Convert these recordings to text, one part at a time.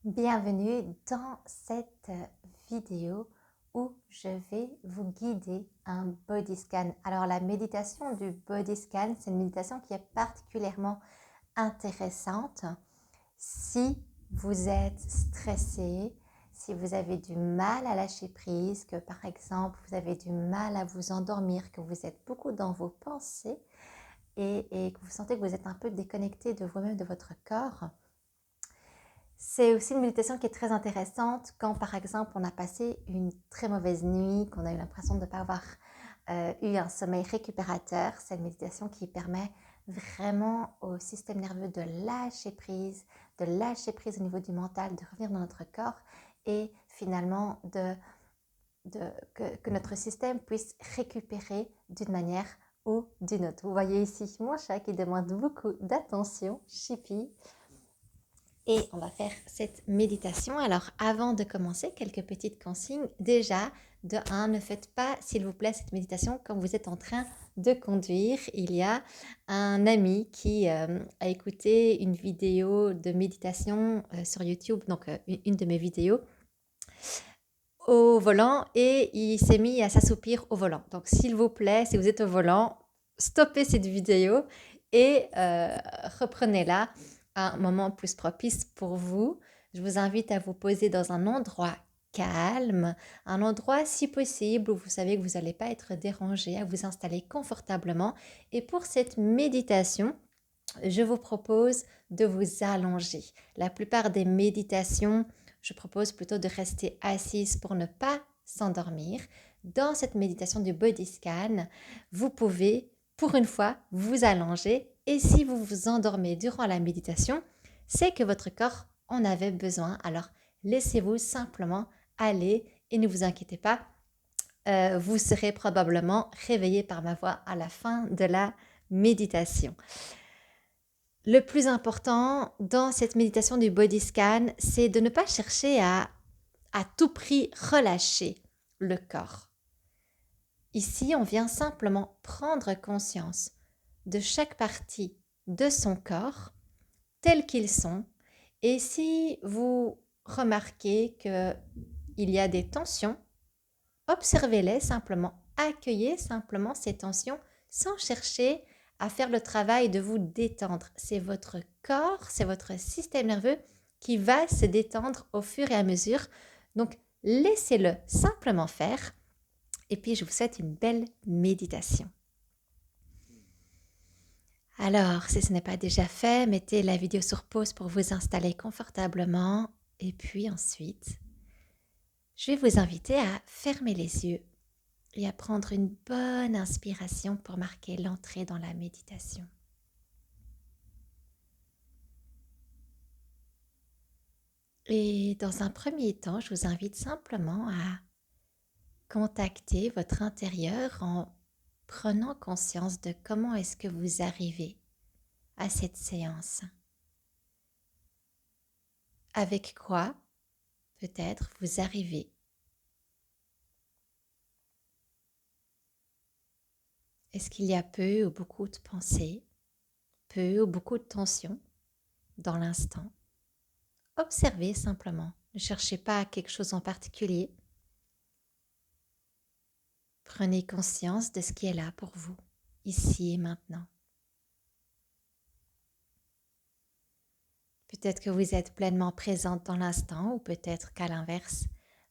Bienvenue dans cette vidéo où je vais vous guider un body scan. Alors la méditation du body scan, c'est une méditation qui est particulièrement intéressante si vous êtes stressé, si vous avez du mal à lâcher prise, que par exemple vous avez du mal à vous endormir, que vous êtes beaucoup dans vos pensées et que vous sentez que vous êtes un peu déconnecté de vous-même, de votre corps. C'est aussi une méditation qui est très intéressante quand, par exemple, on a passé une très mauvaise nuit, qu'on a eu l'impression de ne pas avoir eu un sommeil récupérateur. C'est une méditation qui permet vraiment au système nerveux de lâcher prise au niveau du mental, de revenir dans notre corps et finalement que notre système puisse récupérer d'une manière ou d'une autre. Vous voyez ici mon chat qui demande beaucoup d'attention, Chippy. Et on va faire cette méditation. Alors, avant de commencer, quelques petites consignes. Déjà, de 1, ne faites pas, s'il vous plaît, cette méditation quand vous êtes en train de conduire. Il y a un ami qui a écouté une vidéo de méditation sur YouTube, donc une de mes vidéos, au volant et il s'est mis à s'assoupir au volant. Donc, s'il vous plaît, si vous êtes au volant, stoppez cette vidéo et reprenez-la à un moment plus propice pour vous. Je vous invite à vous poser dans un endroit calme, un endroit si possible où vous savez que vous n'allez pas être dérangé, à vous installer confortablement. Et pour cette méditation, je vous propose de vous allonger. La plupart des méditations, je propose plutôt de rester assise pour ne pas s'endormir. Dans cette méditation du body scan, vous pouvez, pour une fois, vous allonger et si vous vous endormez durant la méditation, c'est que votre corps en avait besoin. Alors, laissez-vous simplement aller et ne vous inquiétez pas, vous serez probablement réveillé par ma voix à la fin de la méditation. Le plus important dans cette méditation du body scan, c'est de ne pas chercher à tout prix relâcher le corps. Ici, on vient simplement prendre conscience de chaque partie de son corps, tels qu'ils sont, et si vous remarquez qu'il y a des tensions, observez-les simplement, accueillez simplement ces tensions sans chercher à faire le travail de vous détendre. C'est votre corps, c'est votre système nerveux qui va se détendre au fur et à mesure. Donc, laissez-le simplement faire. Et puis, je vous souhaite une belle méditation. Alors, si ce n'est pas déjà fait, mettez la vidéo sur pause pour vous installer confortablement. Et puis ensuite, je vais vous inviter à fermer les yeux et à prendre une bonne inspiration pour marquer l'entrée dans la méditation. Et dans un premier temps, je vous invite simplement à contacter votre intérieur en prenant conscience de comment est-ce que vous arrivez à cette séance. Avec quoi, peut-être, vous arrivez. Est-ce qu'il y a peu ou beaucoup de pensées, peu ou beaucoup de tension dans l'instant? Observez simplement, ne cherchez pas quelque chose en particulier. Prenez conscience de ce qui est là pour vous, ici et maintenant. Peut-être que vous êtes pleinement présente dans l'instant ou peut-être qu'à l'inverse,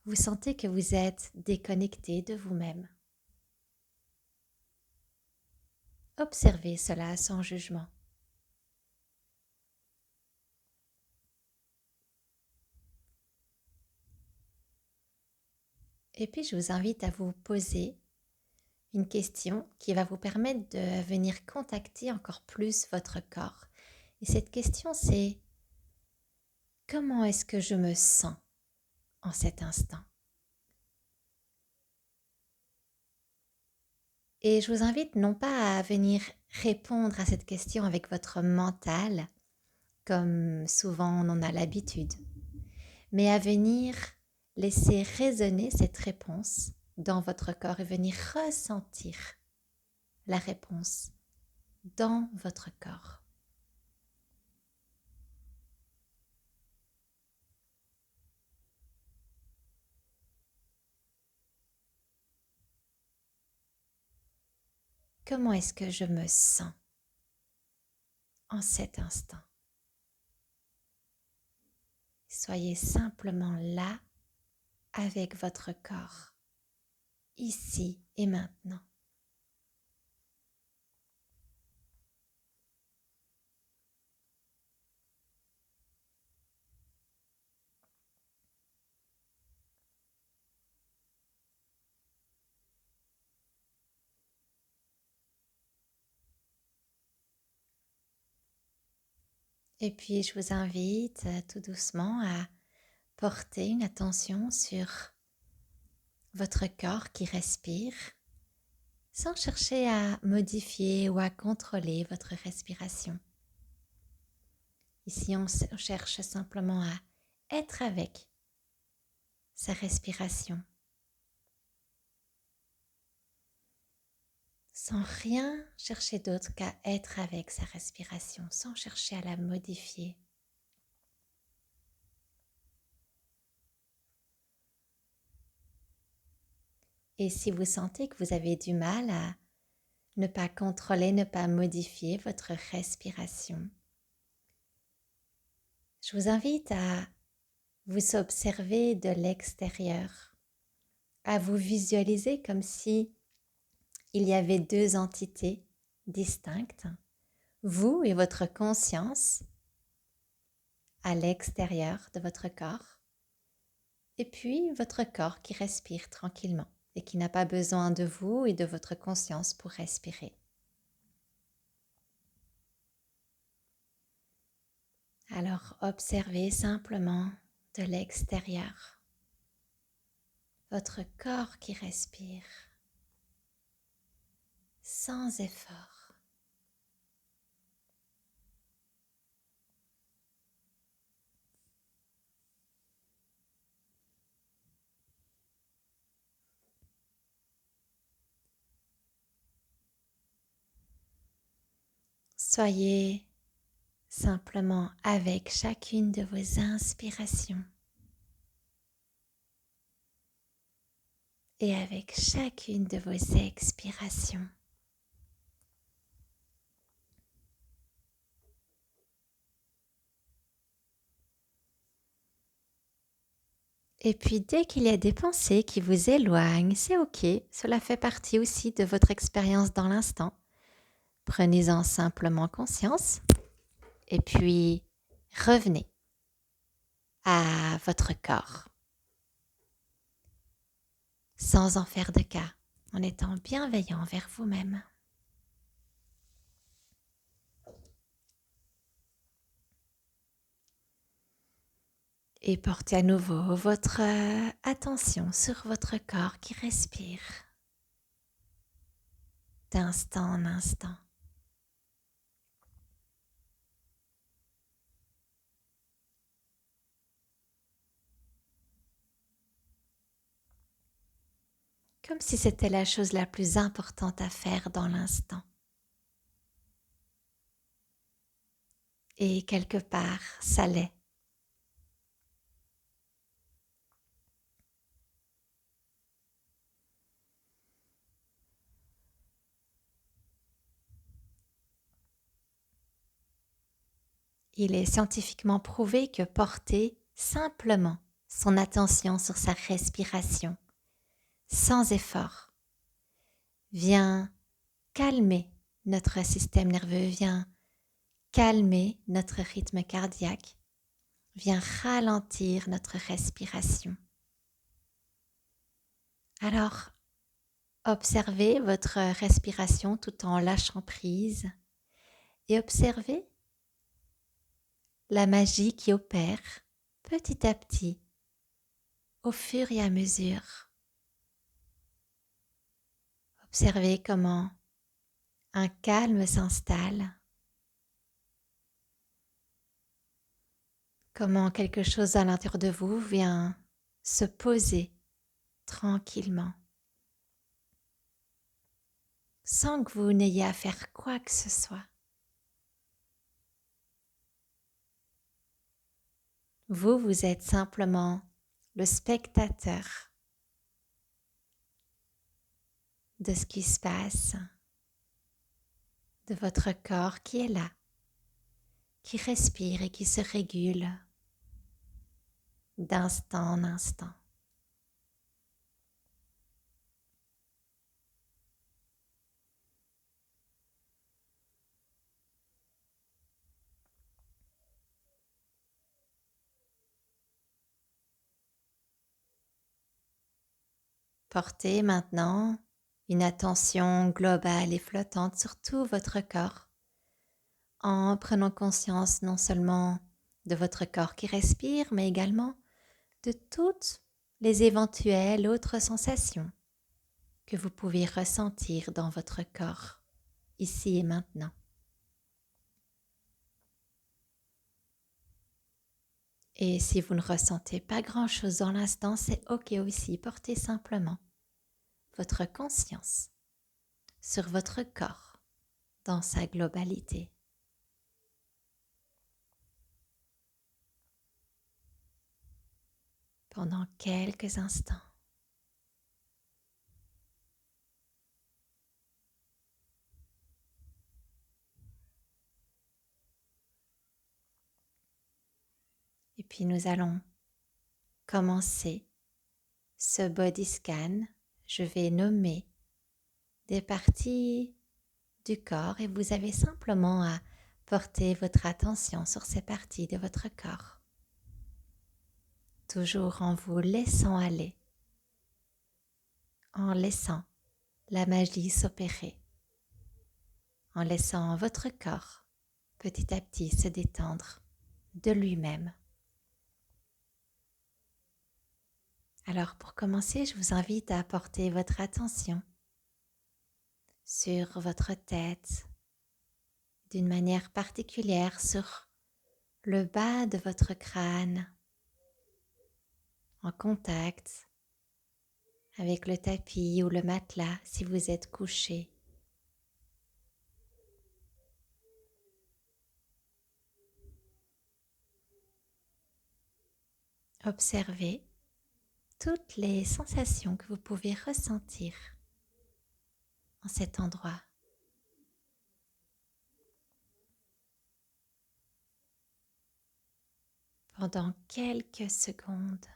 vous sentez que vous êtes déconnecté de vous-même. Observez cela sans jugement. Et puis je vous invite à vous poser une question qui va vous permettre de venir contacter encore plus votre corps. Et cette question c'est: comment est-ce que je me sens en cet instant? Et je vous invite non pas à venir répondre à cette question avec votre mental, comme souvent on en a l'habitude, mais à venir laisser résonner cette réponse dans votre corps et venir ressentir la réponse dans votre corps. Comment est-ce que je me sens en cet instant? Soyez simplement là avec votre corps, ici et maintenant. Et puis, je vous invite tout doucement à porter une attention sur votre corps qui respire, sans chercher à modifier ou à contrôler votre respiration. Ici, on cherche simplement à être avec sa respiration, sans rien chercher d'autre qu'à être avec sa respiration, sans chercher à la modifier. Et si vous sentez que vous avez du mal à ne pas contrôler, ne pas modifier votre respiration, je vous invite à vous observer de l'extérieur, à vous visualiser comme si il y avait deux entités distinctes, vous et votre conscience à l'extérieur de votre corps, et puis votre corps qui respire tranquillement et qui n'a pas besoin de vous et de votre conscience pour respirer. Alors observez simplement de l'extérieur votre corps qui respire sans effort. Soyez simplement avec chacune de vos inspirations et avec chacune de vos expirations. Et puis dès qu'il y a des pensées qui vous éloignent, c'est ok, cela fait partie aussi de votre expérience dans l'instant. Prenez-en simplement conscience et puis revenez à votre corps sans en faire de cas, en étant bienveillant envers vous-même. Et portez à nouveau votre attention sur votre corps qui respire d'instant en instant. Comme si c'était la chose la plus importante à faire dans l'instant. Et quelque part, ça l'est. Il est scientifiquement prouvé que porter simplement son attention sur sa respiration, sans effort, vient calmer notre système nerveux, vient calmer notre rythme cardiaque, vient ralentir notre respiration. Alors, observez votre respiration tout en lâchant prise et observez la magie qui opère petit à petit au fur et à mesure. Observez comment un calme s'installe, comment quelque chose à l'intérieur de vous vient se poser tranquillement, sans que vous n'ayez à faire quoi que ce soit. Vous êtes simplement le spectateur de ce qui se passe de votre corps qui est là, qui respire et qui se régule d'instant en instant. Portez maintenant une attention globale et flottante sur tout votre corps en prenant conscience non seulement de votre corps qui respire, mais également de toutes les éventuelles autres sensations que vous pouvez ressentir dans votre corps, ici et maintenant. Et si vous ne ressentez pas grand-chose dans l'instant, c'est OK aussi. Portez simplement votre conscience sur votre corps dans sa globalité. Pendant quelques instants. Et puis nous allons commencer ce body scan. Je vais nommer des parties du corps et vous avez simplement à porter votre attention sur ces parties de votre corps. Toujours en vous laissant aller, en laissant la magie s'opérer, en laissant votre corps petit à petit se détendre de lui-même. Alors pour commencer, je vous invite à porter votre attention sur votre tête, d'une manière particulière sur le bas de votre crâne, en contact avec le tapis ou le matelas si vous êtes couché. Observez toutes les sensations que vous pouvez ressentir en cet endroit. Pendant quelques secondes.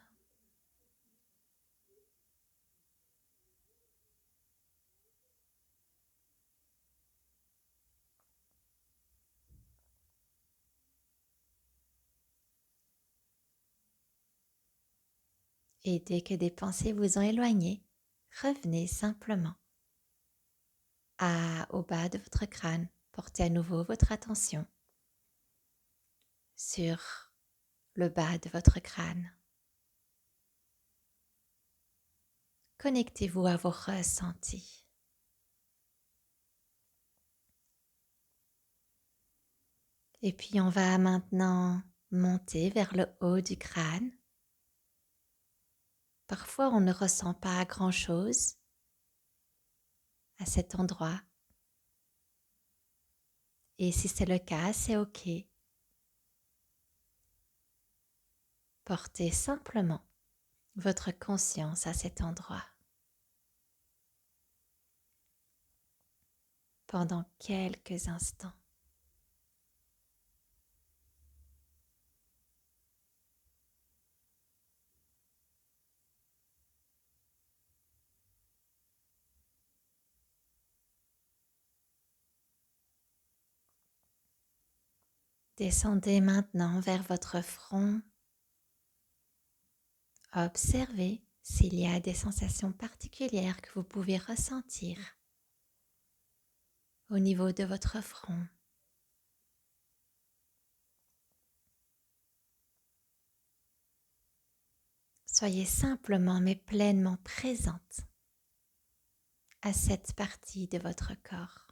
Et dès que des pensées vous ont éloigné, revenez simplement au bas de votre crâne. Portez à nouveau votre attention sur le bas de votre crâne. Connectez-vous à vos ressentis. Et puis on va maintenant monter vers le haut du crâne. Parfois on ne ressent pas grand-chose à cet endroit. Et si c'est le cas, c'est OK. Portez simplement votre conscience à cet endroit pendant quelques instants. Descendez maintenant vers votre front. Observez s'il y a des sensations particulières que vous pouvez ressentir au niveau de votre front. Soyez simplement mais pleinement présente à cette partie de votre corps.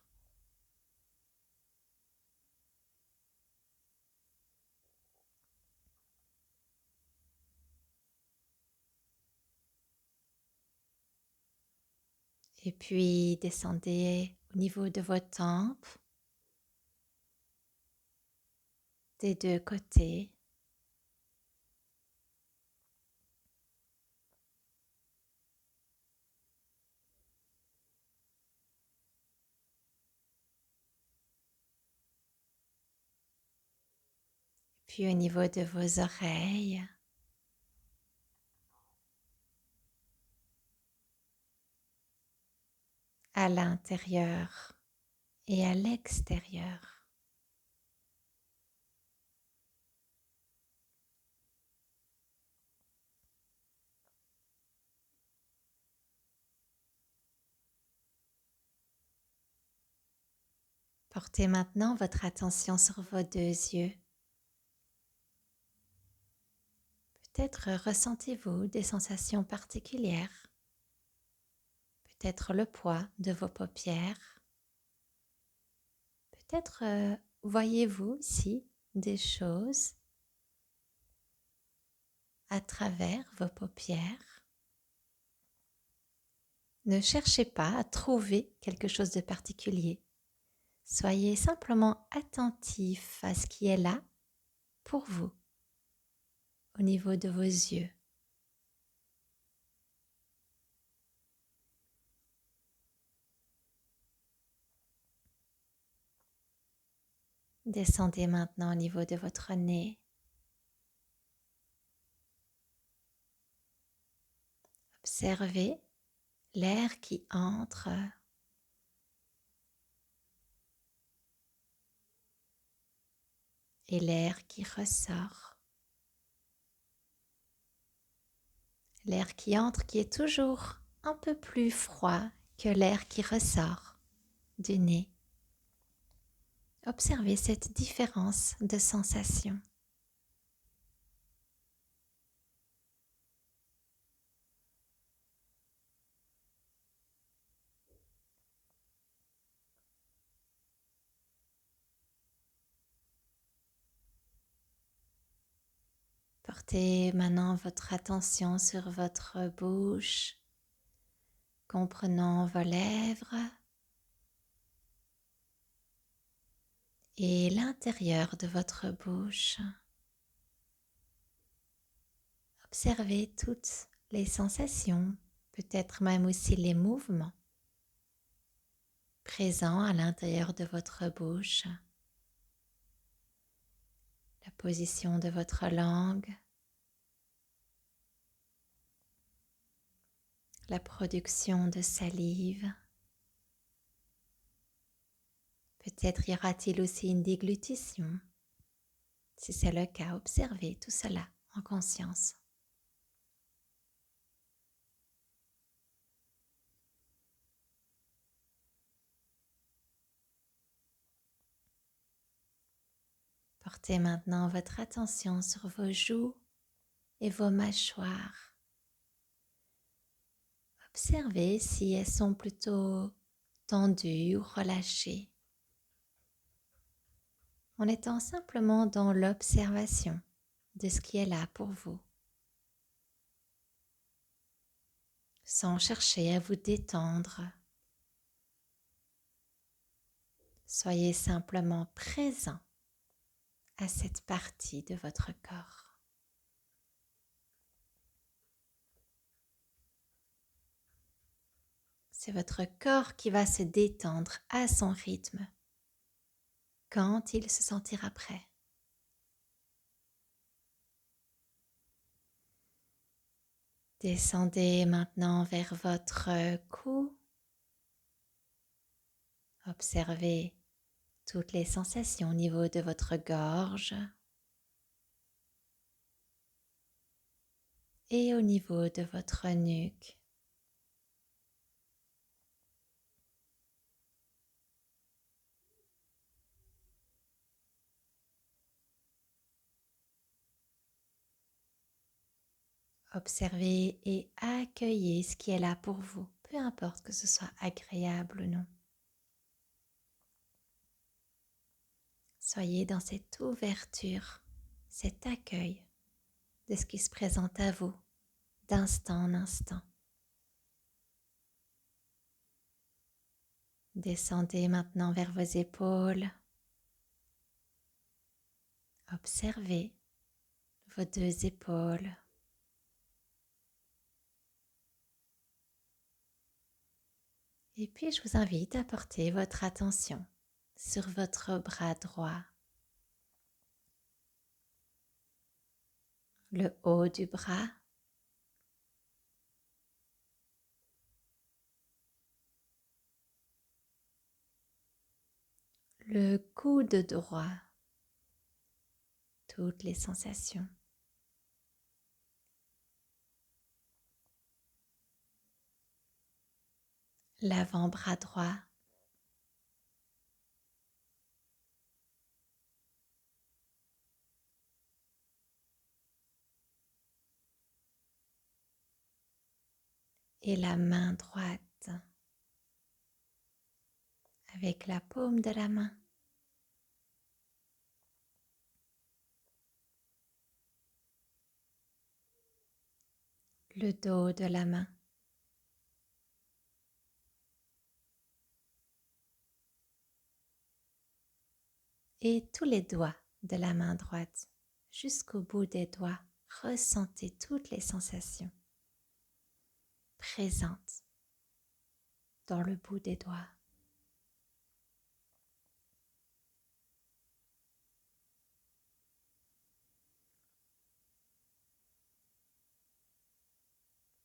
Et puis descendez au niveau de vos tempes, des deux côtés. puis au niveau de vos oreilles, à l'intérieur et à l'extérieur. Portez maintenant votre attention sur vos deux yeux. Peut-être ressentez-vous des sensations particulières. Peut-être le poids de vos paupières. Peut-être voyez-vous ici des choses à travers vos paupières. Ne cherchez pas à trouver quelque chose de particulier. Soyez simplement attentif à ce qui est là pour vous, au niveau de vos yeux. Descendez maintenant au niveau de votre nez. Observez l'air qui entre et l'air qui ressort. L'air qui entre qui est toujours un peu plus froid que l'air qui ressort du nez. Observez cette différence de sensation. Portez maintenant votre attention sur votre bouche, comprenant vos lèvres et l'intérieur de votre bouche. Observez toutes les sensations, peut-être même aussi les mouvements présents à l'intérieur de votre bouche. La position de votre langue, la production de salive. Peut-être y aura-t-il aussi une déglutition. Si c'est le cas, observez tout cela en conscience. Portez maintenant votre attention sur vos joues et vos mâchoires. Observez si elles sont plutôt tendues ou relâchées, en étant simplement dans l'observation de ce qui est là pour vous, sans chercher à vous détendre. Soyez simplement présent à cette partie de votre corps. C'est votre corps qui va se détendre à son rythme quand il se sentira prêt. Descendez maintenant vers votre cou. Observez toutes les sensations au niveau de votre gorge et au niveau de votre nuque. Observez et accueillez ce qui est là pour vous, peu importe que ce soit agréable ou non. Soyez dans cette ouverture, cet accueil de ce qui se présente à vous d'instant en instant. Descendez maintenant vers vos épaules. Observez vos deux épaules. Et puis je vous invite à porter votre attention sur votre bras droit. le haut du bras, le coude droit, toutes les sensations. L'avant-bras droit, et la main droite avec la paume de la main. Le dos de la main. Et tous les doigts de la main droite jusqu'au bout des doigts. Ressentez toutes les sensations présentes dans le bout des doigts.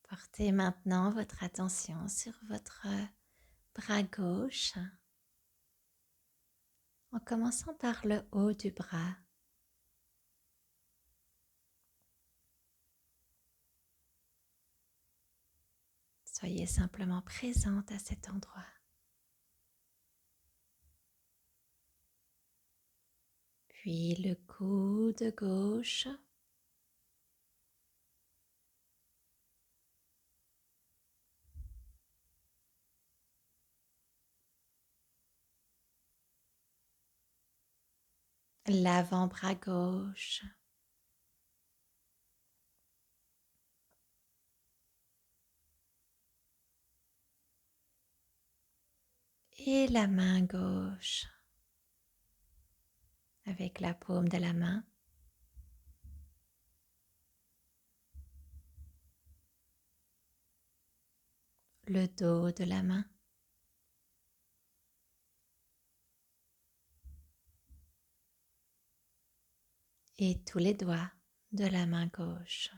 Portez maintenant votre attention sur votre bras gauche en commençant par le haut du bras. Soyez simplement présente à cet endroit. Puis le coude gauche. L'avant-bras gauche. Et la main gauche avec la paume de la main. Le dos de la main. Et tous les doigts de la main gauche.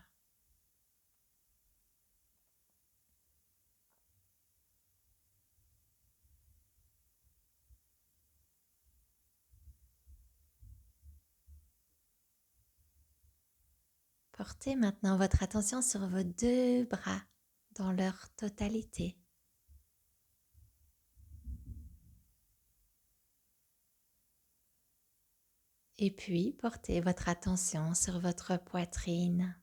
Portez maintenant votre attention sur vos deux bras dans leur totalité. Et puis, portez votre attention sur votre poitrine.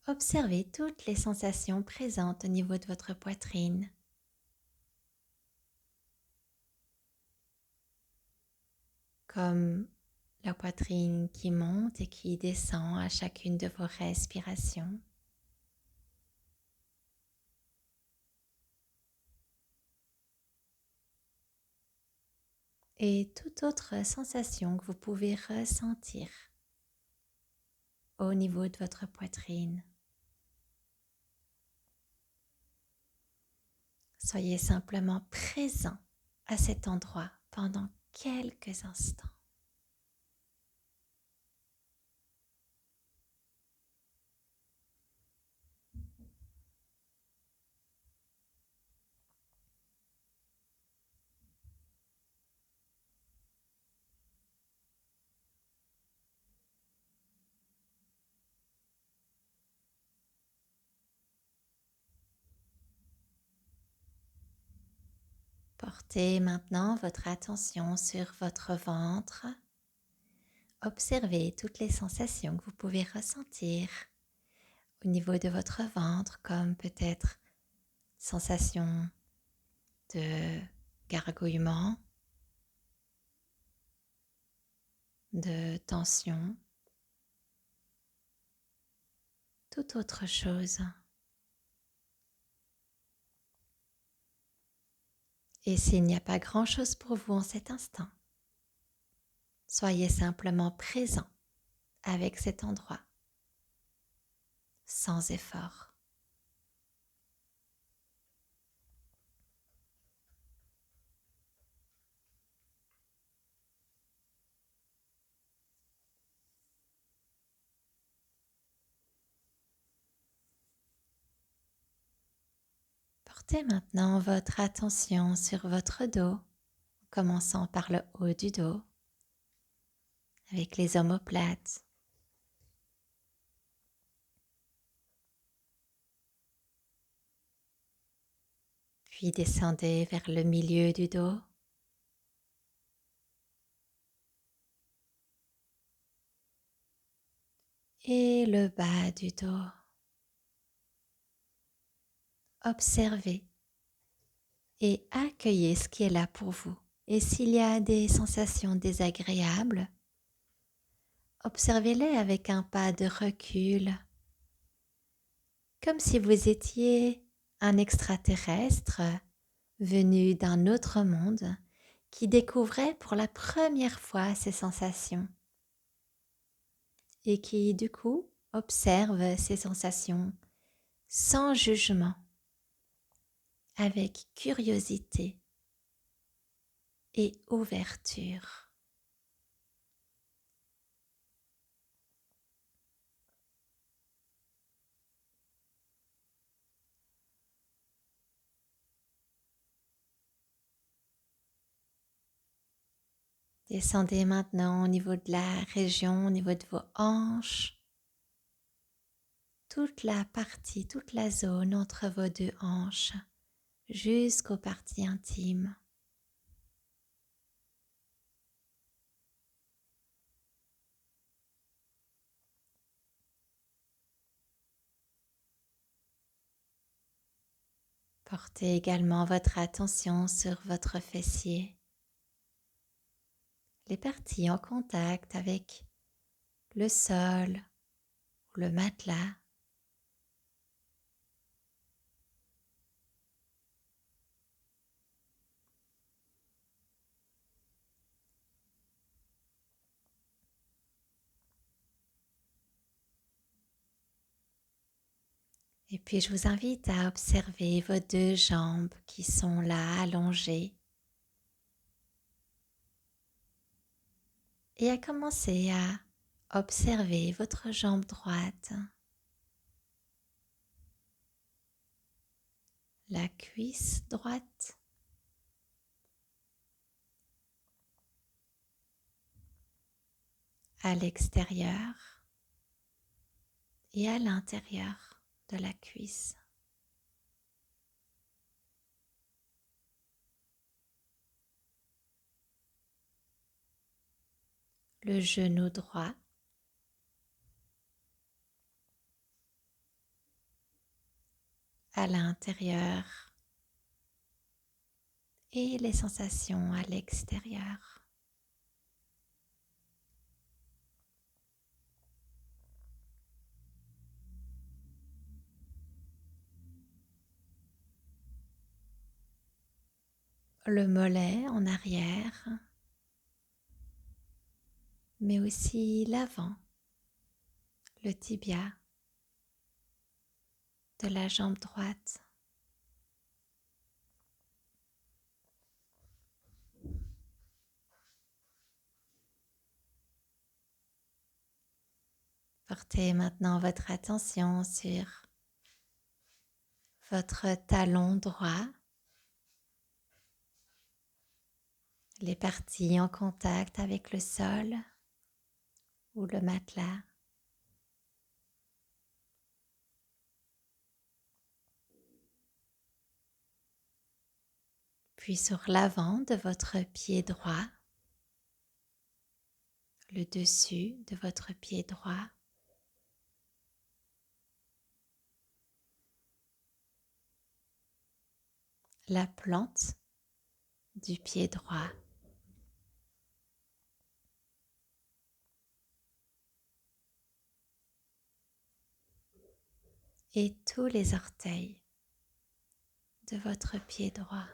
Observez toutes les sensations présentes au niveau de votre poitrine. Comme la poitrine qui monte et qui descend à chacune de vos respirations. Et toute autre sensation que vous pouvez ressentir au niveau de votre poitrine. Soyez simplement présent à cet endroit pendant quelques instants. Portez maintenant votre attention sur votre ventre. Observez toutes les sensations que vous pouvez ressentir au niveau de votre ventre, comme peut-être sensation de gargouillement, de tension, toute autre chose. Et s'il n'y a pas grand-chose pour vous en cet instant, soyez simplement présent avec cet endroit, sans effort. Portez maintenant votre attention sur votre dos, en commençant par le haut du dos, avec les omoplates. Puis descendez vers le milieu du dos. Et le bas du dos. Observez et accueillez ce qui est là pour vous. Et s'il y a des sensations désagréables, observez-les avec un pas de recul, comme si vous étiez un extraterrestre venu d'un autre monde qui découvrait pour la première fois ces sensations et qui du coup observe ces sensations sans jugement, avec curiosité et ouverture. Descendez maintenant au niveau de la région, au niveau de vos hanches, toute la partie, toute la zone entre vos deux hanches, jusqu'aux parties intimes. Portez également votre attention sur votre fessier, les parties en contact avec le sol ou le matelas. Et puis je vous invite à observer vos deux jambes qui sont là allongées et à commencer à observer votre jambe droite, la cuisse droite, à l'extérieur et à l'intérieur de la cuisse. Le genou droit, à l'intérieur et les sensations à l'extérieur. Le mollet en arrière, mais aussi l'avant, le tibia de la jambe droite. Portez maintenant votre attention sur votre talon droit, les parties en contact avec le sol ou le matelas. Puis sur l'avant de votre pied droit, le dessus de votre pied droit, la plante du pied droit. Et tous les orteils de votre pied droit.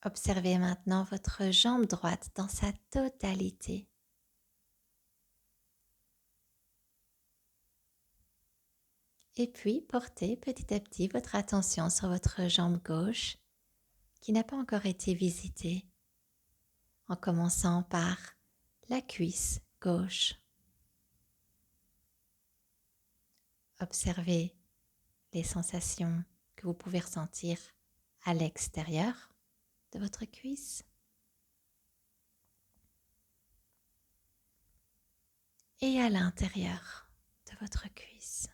Observez maintenant votre jambe droite dans sa totalité. Et puis portez petit à petit votre attention sur votre jambe gauche qui n'a pas encore été visitée, en commençant par la cuisse gauche. Observez les sensations que vous pouvez ressentir à l'extérieur de votre cuisse et à l'intérieur de votre cuisse.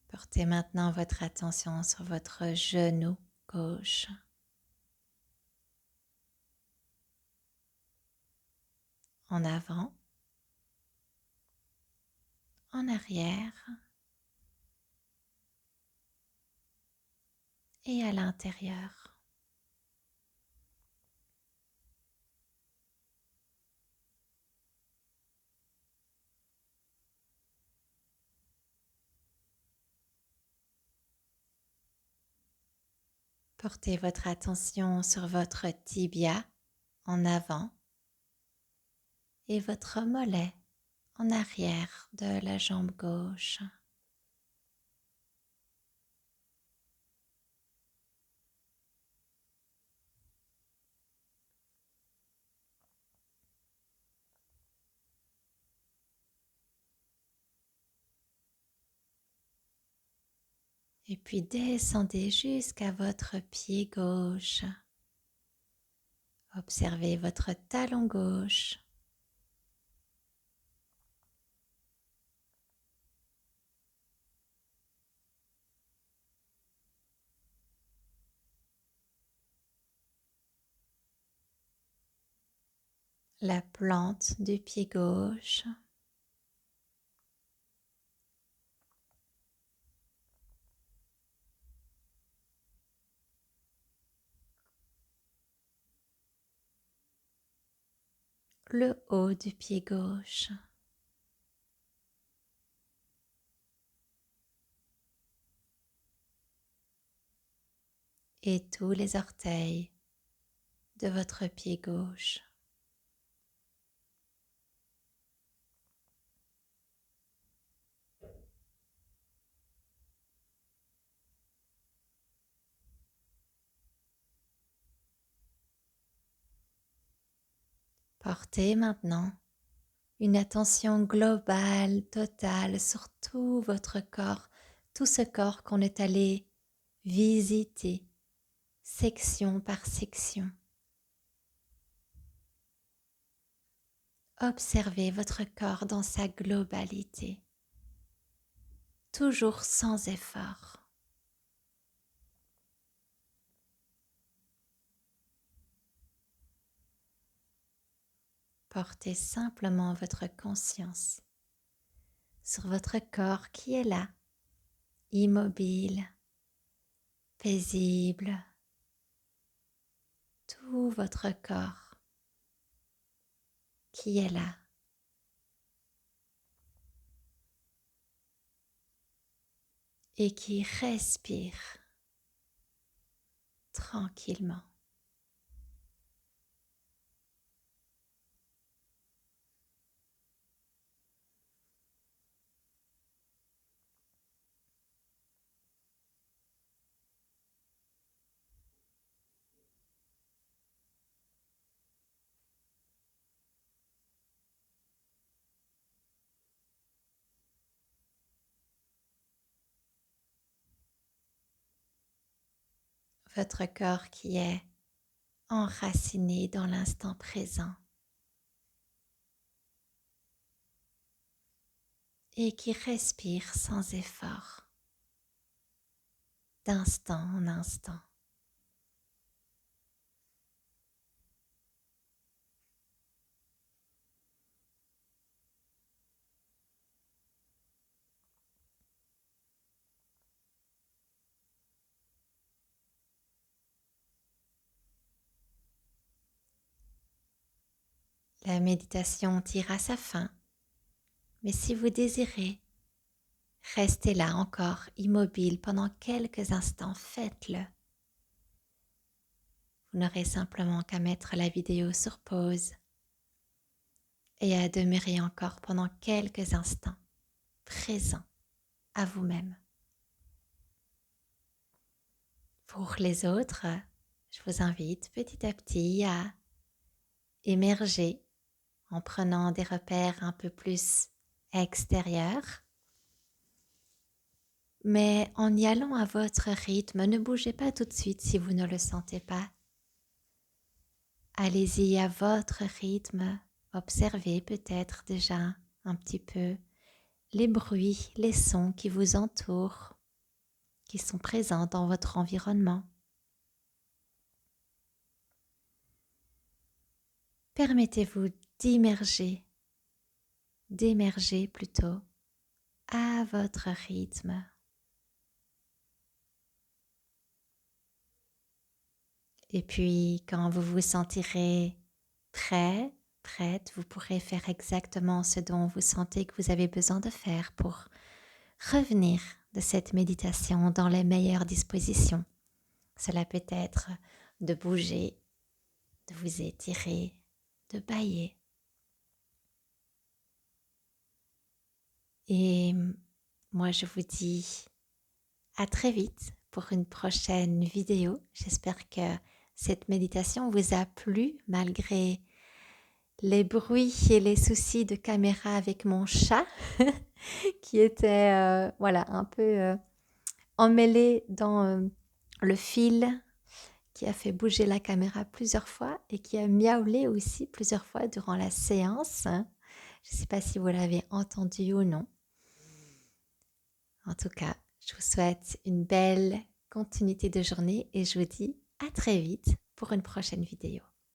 Portez maintenant votre attention sur votre genou gauche. En avant, en arrière et à l'intérieur. Portez votre attention sur votre tibia en avant et votre mollet en arrière de la jambe gauche. Et puis descendez jusqu'à votre pied gauche. Observez votre talon gauche. La plante du pied gauche. Le haut du pied gauche. Et tous les orteils de votre pied gauche. Portez maintenant une attention globale, totale sur tout votre corps, tout ce corps qu'on est allé visiter, section par section. Observez votre corps dans sa globalité, toujours sans effort. Portez simplement votre conscience sur votre corps qui est là, immobile, paisible. Tout votre corps qui est là. Et qui respire tranquillement. Votre corps qui est enraciné dans l'instant présent et qui respire sans effort, d'instant en instant. La méditation tire à sa fin, mais si vous désirez, restez là encore immobile pendant quelques instants, faites-le. Vous n'aurez simplement qu'à mettre la vidéo sur pause et à demeurer encore pendant quelques instants présent à vous-même. Pour les autres, je vous invite petit à petit à émerger en prenant des repères un peu plus extérieurs, mais en y allant à votre rythme. Ne bougez pas tout de suite si vous ne le sentez pas. Allez-y à votre rythme, observez peut-être déjà un petit peu les bruits, les sons qui vous entourent, qui sont présents dans votre environnement. Permettez-vous d'émerger plutôt à votre rythme. Et puis, quand vous vous sentirez prête, vous pourrez faire exactement ce dont vous sentez que vous avez besoin de faire pour revenir de cette méditation dans les meilleures dispositions. Cela peut être de bouger, de vous étirer, de bâiller. Et moi, je vous dis à très vite pour une prochaine vidéo. J'espère que cette méditation vous a plu malgré les bruits et les soucis de caméra avec mon chat qui était un peu emmêlé dans le fil, qui a fait bouger la caméra plusieurs fois et qui a miaulé aussi plusieurs fois durant la séance. Je ne sais pas si vous l'avez entendu ou non. En tout cas, je vous souhaite une belle continuité de journée et je vous dis à très vite pour une prochaine vidéo.